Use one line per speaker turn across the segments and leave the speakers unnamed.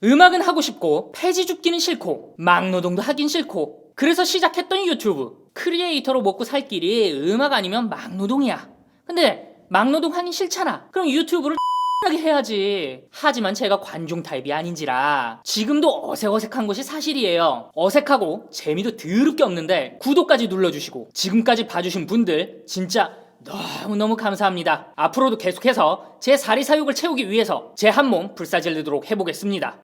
음악은 하고 싶고 폐지 죽기는 싫고 막노동도 하긴 싫고 그래서 시작했던 유튜브. 크리에이터로 먹고 살 길이 음악 아니면 막노동이야. 근데 막노동 하긴 싫잖아. 그럼 유튜브를 하게 해야지. 하지만 제가 관종 타입이 아닌지라 지금도 어색어색한 것이 사실이에요. 어색하고 재미도 더럽게 없는데 구독까지 눌러주시고 지금까지 봐주신 분들 진짜 너무너무 감사합니다. 앞으로도 계속해서 제 사리사욕을 채우기 위해서 제 한 몸 불사질르도록 해보겠습니다.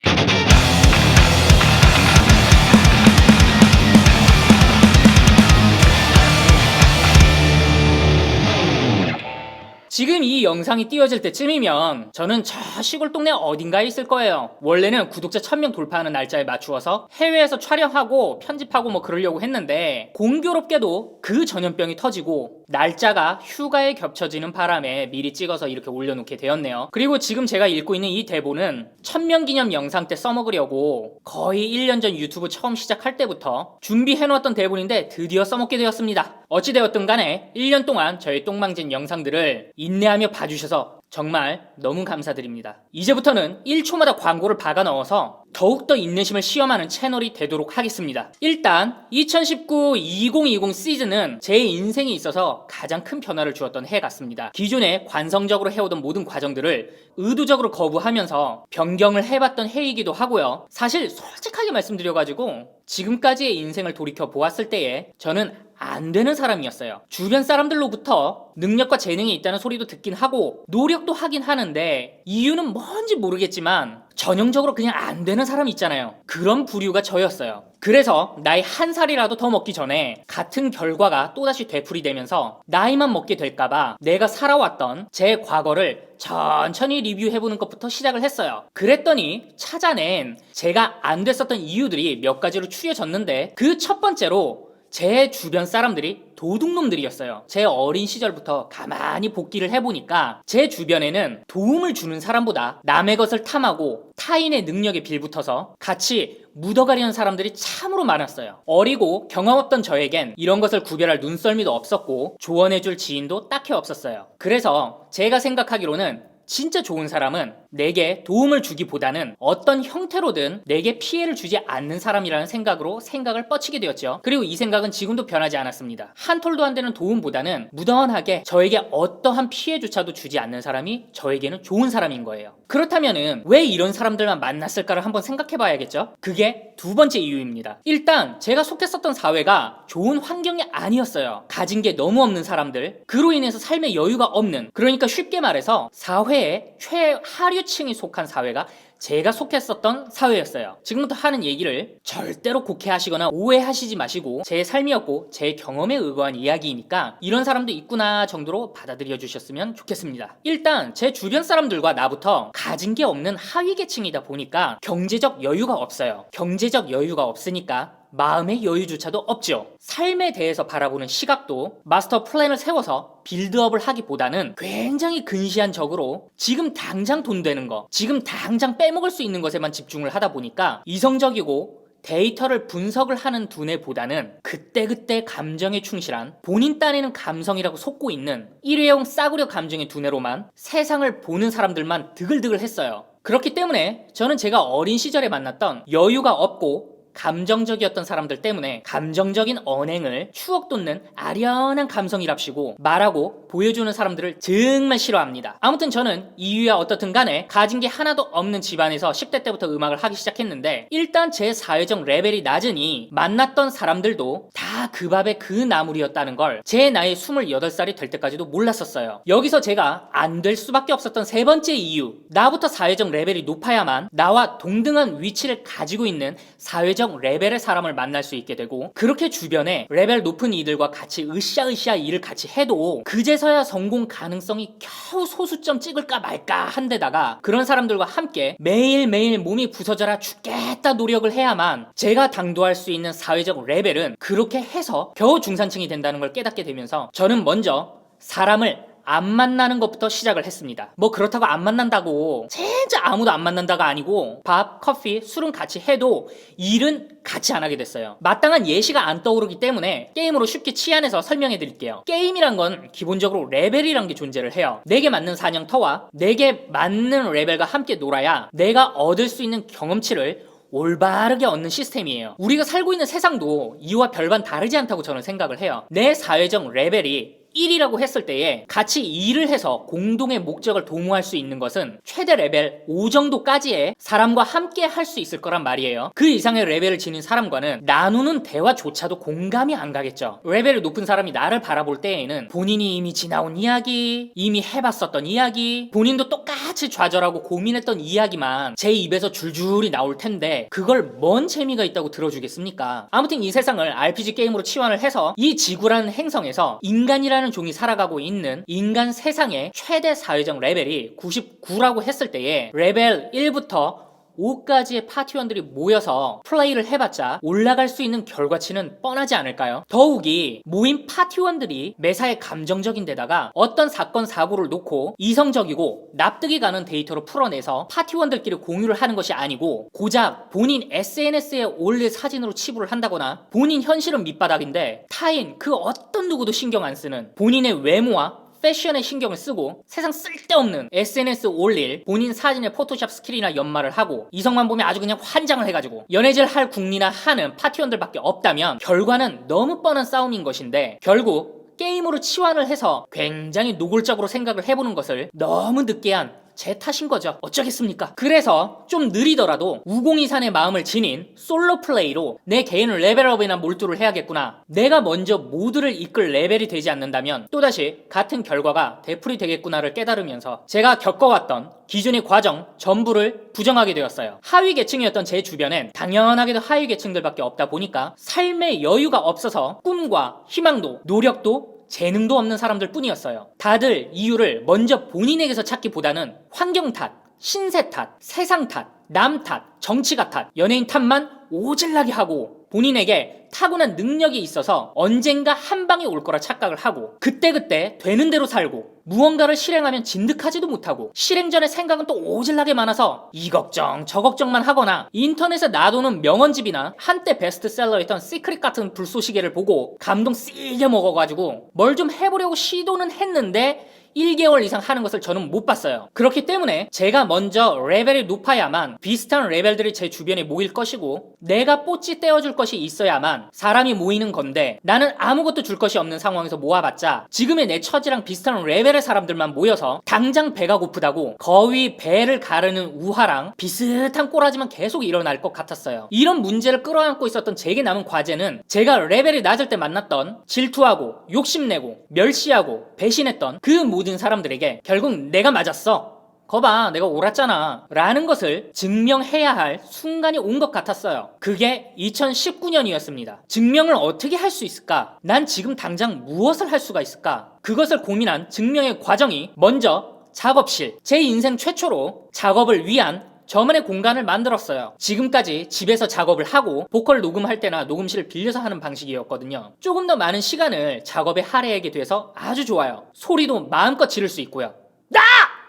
지금 이 영상이 띄워질 때쯤이면 저는 저 시골 동네 어딘가에 있을 거예요. 원래는 구독자 1000명 돌파하는 날짜에 맞추어서 해외에서 촬영하고 편집하고 뭐 그러려고 했는데 공교롭게도 그 전염병이 터지고 날짜가 휴가에 겹쳐지는 바람에 미리 찍어서 이렇게 올려놓게 되었네요. 그리고 지금 제가 읽고 있는 이 대본은 1000명 기념 영상 때 써먹으려고 거의 1년 전 유튜브 처음 시작할 때부터 준비해놓았던 대본인데 드디어 써먹게 되었습니다. 어찌되었든 간에 1년 동안 저의 똥망진 영상들을 인내하며 봐주셔서 정말 너무 감사드립니다. 이제부터는 1초마다 광고를 박아 넣어서 더욱더 인내심을 시험하는 채널이 되도록 하겠습니다. 일단 2019-2020 시즌은 제 인생에 있어서 가장 큰 변화를 주었던 해 같습니다. 기존에 관성적으로 해오던 모든 과정들을 의도적으로 거부하면서 변경을 해봤던 해이기도 하고요. 사실 솔직하게 말씀드려가지고 지금까지의 인생을 돌이켜 보았을 때에 저는 안 되는 사람이었어요. 주변 사람들로부터 능력과 재능이 있다는 소리도 듣긴 하고 노력도 하긴 하는데 이유는 뭔지 모르겠지만 전형적으로 그냥 안 되는 사람 있잖아요. 그런 부류가 저였어요. 그래서 나이 한 살이라도 더 먹기 전에 같은 결과가 또다시 되풀이되면서 나이만 먹게 될까봐 내가 살아왔던 제 과거를 천천히 리뷰해보는 것부터 시작을 했어요. 그랬더니 찾아낸 제가 안 됐었던 이유들이 몇 가지로 추려졌는데 그 첫 번째로 제 주변 사람들이 도둑놈들이었어요. 제 어린 시절부터 가만히 복기를 해보니까 제 주변에는 도움을 주는 사람보다 남의 것을 탐하고 타인의 능력에 빌붙어서 같이 묻어가려는 사람들이 참으로 많았어요. 어리고 경험 없던 저에겐 이런 것을 구별할 눈썰미도 없었고 조언해줄 지인도 딱히 없었어요. 그래서 제가 생각하기로는 진짜 좋은 사람은 내게 도움을 주기보다는 어떤 형태로든 내게 피해를 주지 않는 사람이라는 생각으로 생각을 뻗치게 되었죠. 그리고 이 생각은 지금도 변하지 않았습니다. 한 톨도 안 되는 도움보다는 무던하게 저에게 어떠한 피해조차도 주지 않는 사람이 저에게는 좋은 사람인 거예요. 그렇다면은 왜 이런 사람들만 만났을까를 한번 생각해 봐야겠죠? 그게 두 번째 이유입니다. 일단 제가 속했었던 사회가 좋은 환경이 아니었어요. 가진 게 너무 없는 사람들, 그로 인해서 삶의 여유가 없는, 그러니까 쉽게 말해서 사회의 최하류층이 속한 사회가 제가 속했었던 사회였어요. 지금부터 하는 얘기를 절대로 곡해하시거나 오해하시지 마시고 제 삶이었고 제 경험에 의거한 이야기이니까 이런 사람도 있구나 정도로 받아들여 주셨으면 좋겠습니다. 일단 제 주변 사람들과 나부터 가진 게 없는 하위 계층이다 보니까 경제적 여유가 없어요. 경제적 여유가 없으니까 마음의 여유조차도 없죠. 삶에 대해서 바라보는 시각도 마스터 플랜을 세워서 빌드업을 하기보다는 굉장히 근시한 적으로 지금 당장 돈 되는 거, 지금 당장 빼먹을 수 있는 것에만 집중을 하다 보니까 이성적이고 데이터를 분석을 하는 두뇌보다는 그때그때 감정에 충실한 본인 딴에는 감성이라고 속고 있는 일회용 싸구려 감정의 두뇌로만 세상을 보는 사람들만 드글드글 했어요. 그렇기 때문에 저는 제가 어린 시절에 만났던 여유가 없고 감정적이었던 사람들 때문에 감정적인 언행을 추억 돋는 아련한 감성이랍시고 말하고 보여주는 사람들을 정말 싫어합니다. 아무튼 저는 이유야 어떻든 간에 가진 게 하나도 없는 집안에서 10대 때부터 음악을 하기 시작했는데 일단 제 사회적 레벨이 낮으니 만났던 사람들도 다 그 밥의 그 나물이었다는 걸 제 나이 28살이 될 때까지도 몰랐었어요. 여기서 제가 안 될 수밖에 없었던 세 번째 이유, 나부터 사회적 레벨이 높아야만 나와 동등한 위치를 가지고 있는 사회적 레벨의 사람을 만날 수 있게 되고 그렇게 주변에 레벨 높은 이들과 같이 으쌰으쌰 일을 같이 해도 그제서야 성공 가능성이 겨우 소수점 찍을까 말까 한데다가 그런 사람들과 함께 매일매일 몸이 부서져라 죽겠다 노력을 해야만 제가 당도할 수 있는 사회적 레벨은 그렇게 해서 겨우 중산층이 된다는 걸 깨닫게 되면서 저는 먼저 사람을 안 만나는 것부터 시작을 했습니다. 뭐 그렇다고 안 만난다고 진짜 아무도 안 만난다가 아니고 밥, 커피, 술은 같이 해도 일은 같이 안 하게 됐어요. 마땅한 예시가 안 떠오르기 때문에 게임으로 쉽게 치환해서 설명해 드릴게요. 게임이란 건 기본적으로 레벨이란 게 존재를 해요. 내게 맞는 사냥터와 내게 맞는 레벨과 함께 놀아야 내가 얻을 수 있는 경험치를 올바르게 얻는 시스템이에요. 우리가 살고 있는 세상도 이와 별반 다르지 않다고 저는 생각을 해요. 내 사회적 레벨이 1이라고 했을 때에 같이 일을 해서 공동의 목적을 도모할 수 있는 것은 최대 레벨 5 정도까지의 사람과 함께 할 수 있을 거란 말이에요. 그 이상의 레벨을 지닌 사람과는 나누는 대화조차도 공감이 안 가겠죠. 레벨이 높은 사람이 나를 바라볼 때에는 본인이 이미 지나온 이야기, 이미 해봤었던 이야기, 본인도 똑같이 좌절하고 고민했던 이야기만 제 입에서 줄줄이 나올 텐데 그걸 뭔 재미가 있다고 들어주겠습니까? 아무튼 이 세상을 RPG 게임으로 치환을 해서 이 지구라는 행성에서 인간이라는 종이 살아가고 있는 인간 세상의 최대 사회적 레벨이 99라고 했을 때에 레벨 1부터 5까지의 파티원들이 모여서 플레이를 해봤자 올라갈 수 있는 결과치는 뻔하지 않을까요? 더욱이 모인 파티원들이 매사에 감정적인 데다가 어떤 사건 사고를 놓고 이성적이고 납득이 가는 데이터로 풀어내서 파티원들끼리 공유를 하는 것이 아니고 고작 본인 SNS에 올릴 사진으로 치부를 한다거나 본인 현실은 밑바닥인데 타인 그 어떤 누구도 신경 안 쓰는 본인의 외모와 패션에 신경을 쓰고 세상 쓸데없는 SNS 올릴 본인 사진에 포토샵 스킬이나 연마를 하고 이성만 보면 아주 그냥 환장을 해가지고 연애질 할 궁리나 하는 파티원들밖에 없다면 결과는 너무 뻔한 싸움인 것인데 결국 게임으로 치환을 해서 굉장히 노골적으로 생각을 해보는 것을 너무 늦게 한 제 탓인 거죠. 어쩌겠습니까? 그래서 좀 느리더라도 우공이산의 마음을 지닌 솔로 플레이로 내 개인 레벨업이나 몰두를 해야겠구나. 내가 먼저 모두를 이끌 레벨이 되지 않는다면 또다시 같은 결과가 되풀이 되겠구나를 깨달으면서 제가 겪어왔던 기존의 과정 전부를 부정하게 되었어요. 하위 계층이었던 제 주변엔 당연하게도 하위 계층들밖에 없다 보니까 삶의 여유가 없어서 꿈과 희망도 노력도 재능도 없는 사람들 뿐이었어요. 다들 이유를 먼저 본인에게서 찾기보다는 환경 탓, 신세 탓, 세상 탓, 남 탓, 정치가 탓, 연예인 탓만 오질나게 하고 본인에게 타고난 능력이 있어서 언젠가 한 방에 올 거라 착각을 하고 그때그때 되는 대로 살고 무언가를 실행하면 진득하지도 못하고 실행 전에 생각은 또 오질나게 많아서 이 걱정 저 걱정만 하거나 인터넷에 놔두는 명언집이나 한때 베스트셀러였던 시크릿 같은 불쏘시개를 보고 감동 세게 먹어가지고 뭘 좀 해보려고 시도는 했는데 1개월 이상 하는 것을 저는 못 봤어요. 그렇기 때문에 제가 먼저 레벨이 높아야만 비슷한 레벨들이 제 주변에 모일 것이고 내가 뽀찌 떼어줄 것이 있어야만 사람이 모이는 건데 나는 아무것도 줄 것이 없는 상황에서 모아봤자 지금의 내 처지랑 비슷한 레벨의 사람들만 모여서 당장 배가 고프다고 거위 배를 가르는 우화랑 비슷한 꼬라지만 계속 일어날 것 같았어요. 이런 문제를 끌어안고 있었던 제게 남은 과제는 제가 레벨이 낮을 때 만났던 질투하고 욕심내고 멸시하고 배신했던 그 모든 사람들에게 결국 내가 맞았어, 거봐 내가 옳았잖아 라는 것을 증명해야 할 순간이 온 것 같았어요. 그게 2019년이었습니다. 증명을 어떻게 할 수 있을까? 난 지금 당장 무엇을 할 수가 있을까? 그것을 고민한 증명의 과정이 먼저 작업실, 제 인생 최초로 작업을 위한 저만의 공간을 만들었어요. 지금까지 집에서 작업을 하고 보컬 녹음할 때나 녹음실을 빌려서 하는 방식이었거든요. 조금 더 많은 시간을 작업에 할애하게 돼서 아주 좋아요. 소리도 마음껏 지를 수 있고요.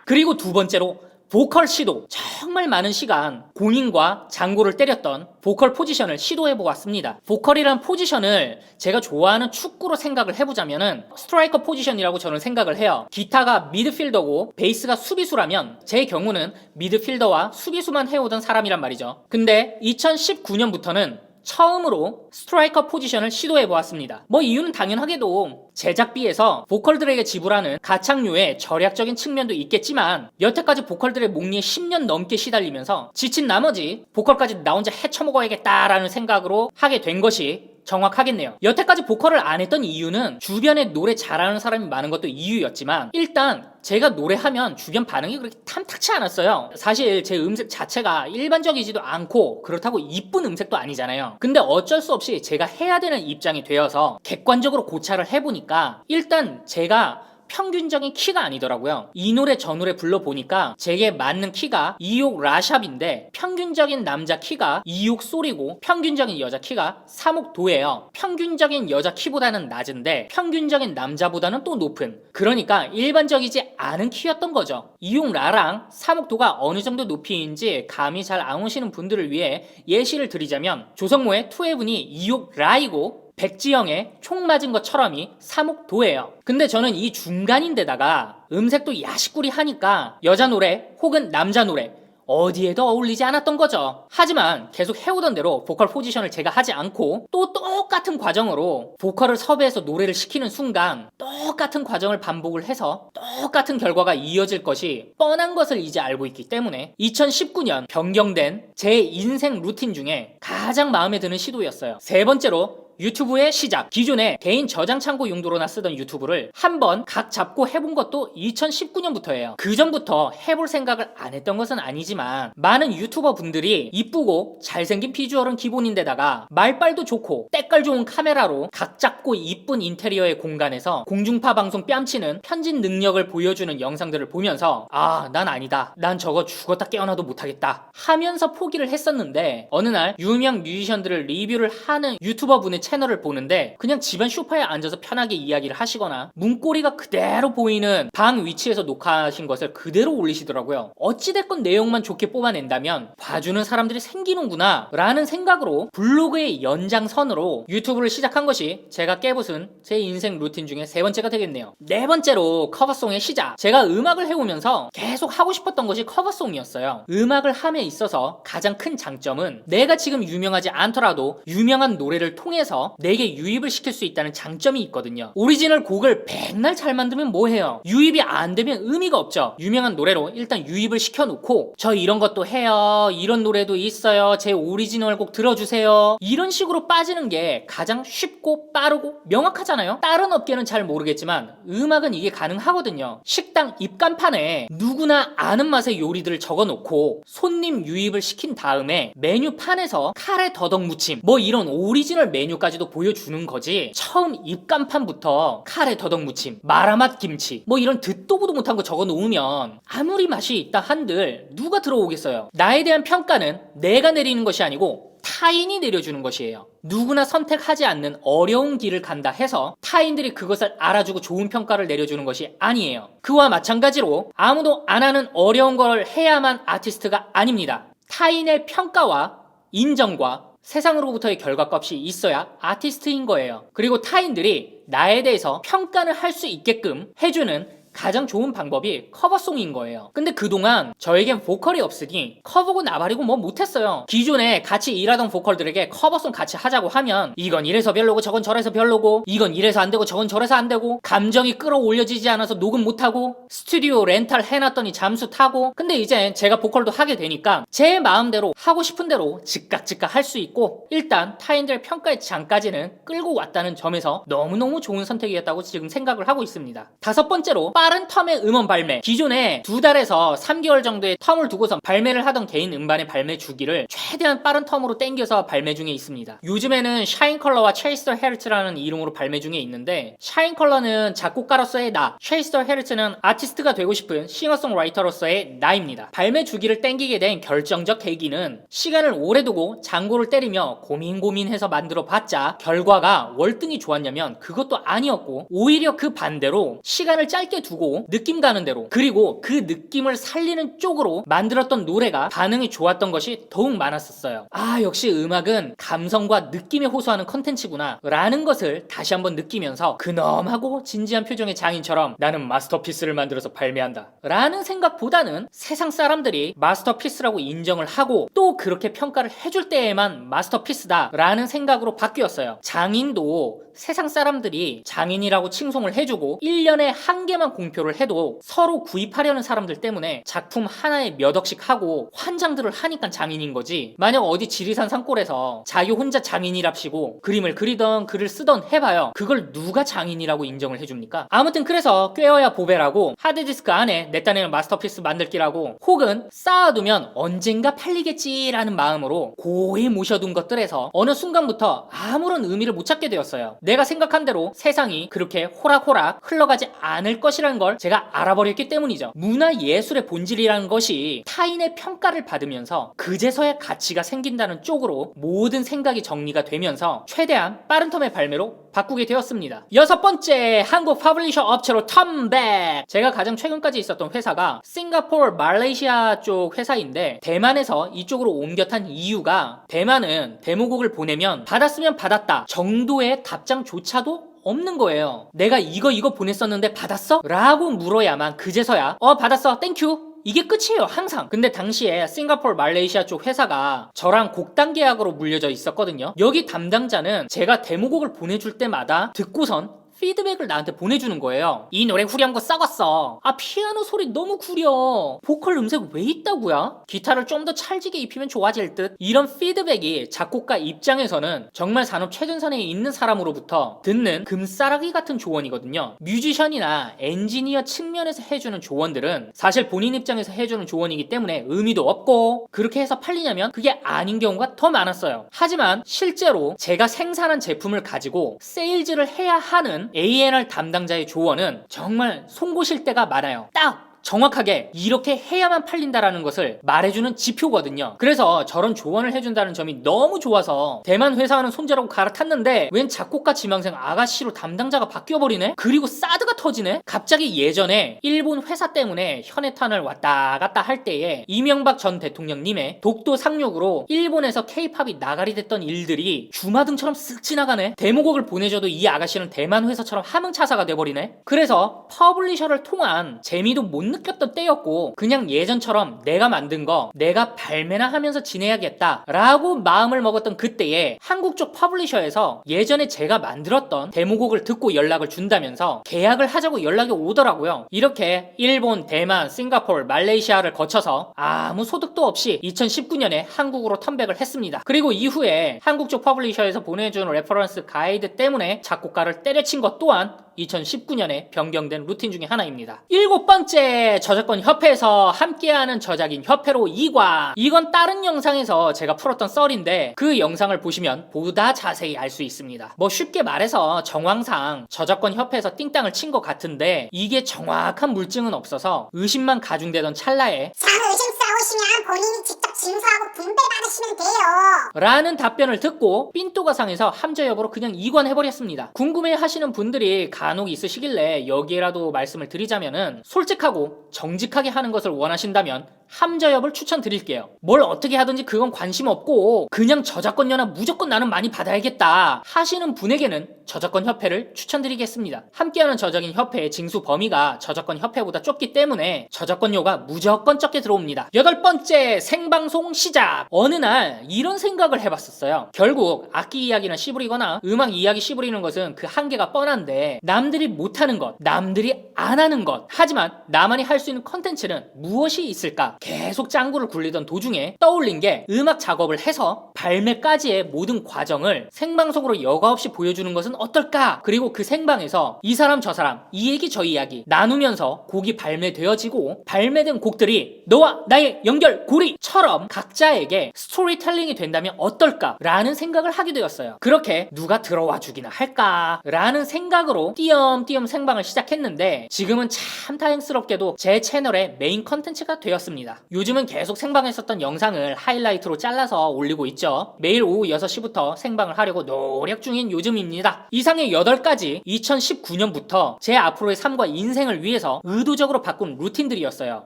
그리고 두 번째로 보컬 시도, 정말 많은 시간 공인과 장고를 때렸던 보컬 포지션을 시도해보았습니다. 보컬이란 포지션을 제가 좋아하는 축구로 생각을 해보자면은 스트라이커 포지션이라고 저는 생각을 해요. 기타가 미드필더고 베이스가 수비수라면 제 경우는 미드필더와 수비수만 해오던 사람이란 말이죠. 근데 2019년부터는 처음으로 스트라이커 포지션을 시도해보았습니다. 뭐 이유는 당연하게도 제작비에서 보컬들에게 지불하는 가창료의 절약적인 측면도 있겠지만 여태까지 보컬들의 목리에 10년 넘게 시달리면서 지친 나머지 보컬까지 나 혼자 헤쳐먹어야겠다라는 생각으로 하게 된 것이 정확하겠네요. 여태까지 보컬을 안 했던 이유는 주변에 노래 잘하는 사람이 많은 것도 이유였지만 일단 제가 노래하면 주변 반응이 그렇게 탐탁치 않았어요. 사실 제 음색 자체가 일반적이지도 않고 그렇다고 이쁜 음색도 아니잖아요. 근데 어쩔 수 없이 제가 해야 되는 입장이 되어서 객관적으로 고찰을 해보니까 일단 제가 평균적인 키가 아니더라고요. 이 노래 저 노래 불러보니까 제게 맞는 키가 2옥 라샵인데 평균적인 남자 키가 2옥 솔이고 평균적인 여자 키가 3옥 도예요. 평균적인 여자 키보다는 낮은데 평균적인 남자보다는 또 높은, 그러니까 일반적이지 않은 키였던 거죠. 2옥 라랑 3옥 도가 어느 정도 높이인지 감이 잘 안 오시는 분들을 위해 예시를 드리자면 조성모의 2heaven이 2옥 라이고 백지영의 총 맞은 것처럼이 3옥 도예요. 근데 저는 이 중간인데다가 음색도 야식구리 하니까 여자 노래 혹은 남자 노래 어디에도 어울리지 않았던 거죠. 하지만 계속 해오던 대로 보컬 포지션을 제가 하지 않고 또 똑같은 과정으로 보컬을 섭외해서 노래를 시키는 순간 똑같은 과정을 반복을 해서 똑같은 결과가 이어질 것이 뻔한 것을 이제 알고 있기 때문에 2019년 변경된 제 인생 루틴 중에 가장 마음에 드는 시도였어요. 세 번째로 유튜브의 시작. 기존에 개인 저장 창고 용도로나 쓰던 유튜브를 한번 각 잡고 해본 것도 2019년부터예요. 그 전부터 해볼 생각을 안 했던 것은 아니지만 많은 유튜버 분들이 이쁘고 잘생긴 비주얼은 기본인데다가 말빨도 좋고 때깔 좋은 카메라로 각 잡고 이쁜 인테리어의 공간에서 공중파 방송 뺨치는 편집 능력을 보여주는 영상들을 보면서 난 아니다. 난 저거 죽었다 깨어나도 못하겠다 하면서 포기를 했었는데 어느 날 유명 뮤지션들을 리뷰를 하는 유튜버 분의 채널을 보는데 그냥 집안 소파에 앉아서 편하게 이야기를 하시거나 문고리가 그대로 보이는 방 위치에서 녹화하신 것을 그대로 올리시더라고요. 어찌됐건 내용만 좋게 뽑아낸다면 봐주는 사람들이 생기는구나 라는 생각으로 블로그의 연장선으로 유튜브를 시작한 것이 제가 깨부순 제 인생 루틴 중에 세 번째가 되겠네요. 네 번째로 커버송의 시작. 제가 음악을 해오면서 계속 하고 싶었던 것이 커버송이었어요. 음악을 함에 있어서 가장 큰 장점은 내가 지금 유명하지 않더라도 유명한 노래를 통해서 내게 유입을 시킬 수 있다는 장점이 있거든요. 오리지널 곡을 백날 잘 만들면 뭐해요? 유입이 안 되면 의미가 없죠. 유명한 노래로 일단 유입을 시켜놓고 저 이런 것도 해요, 이런 노래도 있어요, 제 오리지널 곡 들어주세요, 이런 식으로 빠지는 게 가장 쉽고 빠르고 명확하잖아요. 다른 업계는 잘 모르겠지만 음악은 이게 가능하거든요. 식당 입간판에 누구나 아는 맛의 요리들을 적어놓고 손님 유입을 시킨 다음에 메뉴판에서 카레 더덕 무침 뭐 이런 오리지널 메뉴까지도 보여주는 거지, 처음 입간판부터 카레 더덕 무침, 마라맛 김치 뭐 이런 듣도 보도 못한 거 적어 놓으면 아무리 맛이 있다 한들 누가 들어오겠어요. 나에 대한 평가는 내가 내리는 것이 아니고 타인이 내려주는 것이에요. 누구나 선택하지 않는 어려운 길을 간다 해서 타인들이 그것을 알아주고 좋은 평가를 내려주는 것이 아니에요. 그와 마찬가지로 아무도 안 하는 어려운 걸 해야만 아티스트가 아닙니다. 타인의 평가와 인정과 세상으로부터의 결과값이 있어야 아티스트인 거예요. 그리고 타인들이 나에 대해서 평가를 할 수 있게끔 해주는 가장 좋은 방법이 커버송인 거예요. 근데 그동안 저에겐 보컬이 없으니 커버고 나발이고 뭐 못했어요. 기존에 같이 일하던 보컬들에게 커버송 같이 하자고 하면 이건 이래서 별로고 저건 저래서 별로고, 이건 이래서 안 되고 저건 저래서 안 되고, 감정이 끌어올려지지 않아서 녹음 못하고, 스튜디오 렌탈 해놨더니 잠수 타고. 근데 이제 제가 보컬도 하게 되니까 제 마음대로 하고 싶은 대로 즉각 할 수 있고 일단 타인들의 평가의 장까지는 끌고 왔다는 점에서 너무너무 좋은 선택이었다고 지금 생각을 하고 있습니다. 다섯 번째로 빠른 텀의 음원 발매. 기존에 2달에서 3개월 정도의 텀을 두고서 발매를 하던 개인 음반의 발매 주기를 최대한 빠른 텀으로 땡겨서 발매 중에 있습니다. 요즘에는 샤인컬러와 체이스터 헤르츠라는 이름으로 발매 중에 있는데, 샤인컬러는 작곡가로서의 나, 체이스터 헤르츠는 아티스트가 되고 싶은 싱어송라이터로서의 나입니다. 발매 주기를 땡기게 된 결정적 계기는 시간을 오래 두고 장고를 때리며 고민해서 만들어 봤자 결과가 월등히 좋았냐면 그것도 아니었고, 오히려 그 반대로 시간을 짧게 두고 느낌 가는 대로, 그리고 그 느낌을 살리는 쪽으로 만들었던 노래가 반응이 좋았던 것이 더욱 많았었어요. 역시 음악은 감성과 느낌에 호소하는 컨텐츠구나 라는 것을 다시 한번 느끼면서 근엄하고 진지한 표정의 장인처럼 나는 마스터피스를 만들어서 발매한다 라는 생각보다는 세상 사람들이 마스터피스라고 인정을 하고 또 그렇게 평가를 해줄 때에만 마스터피스다 라는 생각으로 바뀌었어요. 장인도 세상 사람들이 장인이라고 칭송을 해주고 1년에 한 개만 공표를 해도 서로 구입하려는 사람들 때문에 작품 하나에 몇 억씩 하고 환장들을 하니까 장인인 거지. 만약 어디 지리산 산골에서 자기 혼자 장인이랍시고 그림을 그리던 글을 쓰던 해봐요. 그걸 누가 장인이라고 인정을 해줍니까? 아무튼 그래서 꿰어야 보배라고, 하드디스크 안에 내 딴에는 마스터피스 만들기라고, 혹은 쌓아두면 언젠가 팔리겠지라는 마음으로 고이 모셔둔 것들에서 어느 순간부터 아무런 의미를 못 찾게 되었어요. 내가 생각한 대로 세상이 그렇게 호락호락 흘러가지 않을 것이라는 걸 제가 알아버렸기 때문이죠. 문화예술의 본질이라는 것이 타인의 평가를 받으면서 그제서야 가치가 생긴다는 쪽으로 모든 생각이 정리가 되면서 최대한 빠른 텀의 발매로 바꾸게 되었습니다. 6번째, 한국 퍼블리셔 업체로 컴백! 제가 가장 최근까지 있었던 회사가 싱가포르, 말레이시아 쪽 회사인데 대만에서 이쪽으로 옮겨 탄 이유가, 대만은 데모곡을 보내면 받았으면 받았다 정도의 답장조차도 없는 거예요. 내가 이거 보냈었는데 받았어? 라고 물어야만 그제서야 받았어, 땡큐, 이게 끝이에요, 항상. 근데 당시에 싱가포르, 말레이시아 쪽 회사가 저랑 곡단 계약으로 물려져 있었거든요. 여기 담당자는 제가 데모곡을 보내줄 때마다 듣고선 피드백을 나한테 보내주는 거예요. 이 노래 후렴구 썩었어. 아, 피아노 소리 너무 구려. 보컬 음색 왜 있다고야? 기타를 좀 더 찰지게 입히면 좋아질 듯. 이런 피드백이 작곡가 입장에서는 정말 산업 최전선에 있는 사람으로부터 듣는 금싸라기 같은 조언이거든요. 뮤지션이나 엔지니어 측면에서 해주는 조언들은 사실 본인 입장에서 해주는 조언이기 때문에 의미도 없고, 그렇게 해서 팔리냐면 그게 아닌 경우가 더 많았어요. 하지만 실제로 제가 생산한 제품을 가지고 세일즈를 해야 하는 A&R 담당자의 조언은 정말 송곳일 때가 많아요. 딱 정확하게 이렇게 해야만 팔린다라는 것을 말해주는 지표거든요. 그래서 저런 조언을 해준다는 점이 너무 좋아서 대만 회사와는 손절하고 갈아탔는데 웬 작곡가 지망생 아가씨로 담당자가 바뀌어버리네? 그리고 사드가 터지네? 갑자기 예전에 일본 회사 때문에 현해탄을 왔다 갔다 할 때에 이명박 전 대통령님의 독도 상륙으로 일본에서 케이팝이 나가리 됐던 일들이 주마등처럼 쓱 지나가네? 데모곡을 보내줘도 이 아가씨는 대만 회사처럼 함흥차사가 돼버리네? 그래서 퍼블리셔를 통한 재미도 못 느꼈던 때였고, 그냥 예전처럼 내가 만든 거 내가 발매나 하면서 지내야겠다 라고 마음을 먹었던 그때에 한국 쪽 퍼블리셔에서 예전에 제가 만들었던 데모곡을 듣고 연락을 준다면서 계약을 하자고 연락이 오더라고요. 이렇게 일본, 대만, 싱가포르, 말레이시아를 거쳐서 아무 소득도 없이 2019년에 한국으로 턴백을 했습니다. 그리고 이후에 한국 쪽 퍼블리셔에서 보내준 레퍼런스 가이드 때문에 작곡가를 때려친 것 또한 2019년에 변경된 루틴 중에 하나입니다. 7번째, 저작권 협회에서 함께하는 저작인 협회로 이관. 이건 다른 영상에서 제가 풀었던 썰인데 그 영상을 보시면 보다 자세히 알 수 있습니다. 뭐 쉽게 말해서 정황상 저작권 협회에서 띵땅을 친 것 같은데 이게 정확한 물증은 없어서 의심만 가중되던 찰나에
상의심싸우시면 본인이 직접 진술하고 분배받으시면 돼요
라는 답변을 듣고 삔또가 상해서 함저 여부로 그냥 이관해버렸습니다. 궁금해 하시는 분들이 간혹 있으시길래 여기에라도 말씀을 드리자면은, 솔직하고 정직하게 하는 것을 원하신다면 함저협을 추천드릴게요. 뭘 어떻게 하든지 그건 관심 없고 그냥 저작권료나 무조건 나는 많이 받아야겠다 하시는 분에게는 저작권 협회를 추천드리겠습니다. 함께하는 저작인 협회의 징수 범위가 저작권 협회보다 좁기 때문에 저작권료가 무조건 적게 들어옵니다. 8번째, 생방송 시작. 어느 날 이런 생각을 해봤었어요. 결국 악기 이야기나 씨부리거나 음악 이야기 씨부리는 것은 그 한계가 뻔한데, 남들이 못하는 것, 남들이 안 하는 것, 하지만 나만이 할 수 있는 컨텐츠는 무엇이 있을까? 계속 짱구를 굴리던 도중에 떠올린 게, 음악 작업을 해서 발매까지의 모든 과정을 생방송으로 여과 없이 보여주는 것은 어떨까? 그리고 그 생방에서 이 사람 저 사람, 이 얘기 저 이야기 나누면서 곡이 발매되어지고 발매된 곡들이 너와 나의 연결고리처럼 각자에게 스토리텔링이 된다면 어떨까? 라는 생각을 하게 되었어요. 그렇게 누가 들어와 주기나 할까? 라는 생각으로 띄엄띄엄 생방을 시작했는데 지금은 참 다행스럽게도 제 채널의 메인 컨텐츠가 되었습니다. 요즘은 계속 생방했었던 영상을 하이라이트로 잘라서 올리고 있죠. 매일 오후 6시부터 생방을 하려고 노력 중인 요즘입니다. 이상의 8가지 2019년부터 제 앞으로의 삶과 인생을 위해서 의도적으로 바꾼 루틴들이었어요.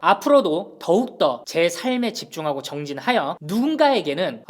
앞으로도 더욱더 제 삶에 집중하고 정진하여 누군가에게는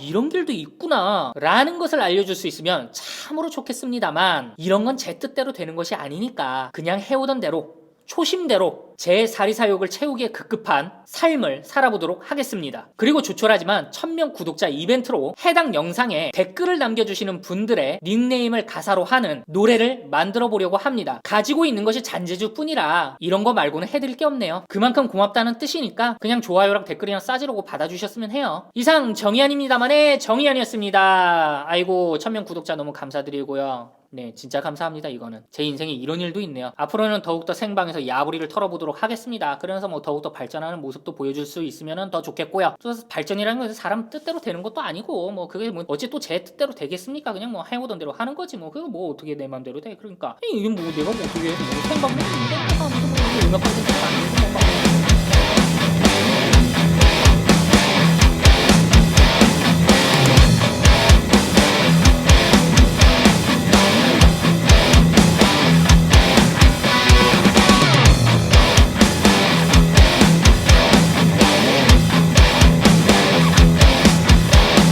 이런 길도 있구나 라는 것을 알려줄 수 있으면 참으로 좋겠습니다만, 이런 건 제 뜻대로 되는 것이 아니니까 그냥 해오던 대로 초심대로 제 사리사욕을 채우기에 급급한 삶을 살아보도록 하겠습니다. 그리고 조촐하지만 1000명 구독자 이벤트로 해당 영상에 댓글을 남겨주시는 분들의 닉네임을 가사로 하는 노래를 만들어 보려고 합니다. 가지고 있는 것이 잔재주 뿐이라 이런 거 말고는 해드릴 게 없네요. 그만큼 고맙다는 뜻이니까 그냥 좋아요랑 댓글이나 싸지르고 받아주셨으면 해요. 이상 정의안입니다만의 정의안이었습니다. 아이고 1000명 구독자 너무 감사드리고요. 네, 진짜 감사합니다. 이거는 제 인생에 이런 일도 있네요. 앞으로는 더욱더 생방에서 야부리를 털어보도록 하겠습니다. 그러면서 뭐 더욱더 발전하는 모습도 보여줄 수 있으면 더 좋겠고요. 또 발전이라는 것은 사람 뜻대로 되는 것도 아니고 뭐 그게 뭐 어째 또 제 뜻대로 되겠습니까? 그냥 뭐 해오던 대로 하는 거지 뭐. 그거 뭐 어떻게 내 맘대로 돼? 그러니까 이게 뭐 내가 뭐 어떻게 해? 뭐 생방송 뭐 음악 콘텐츠 아니고 뭐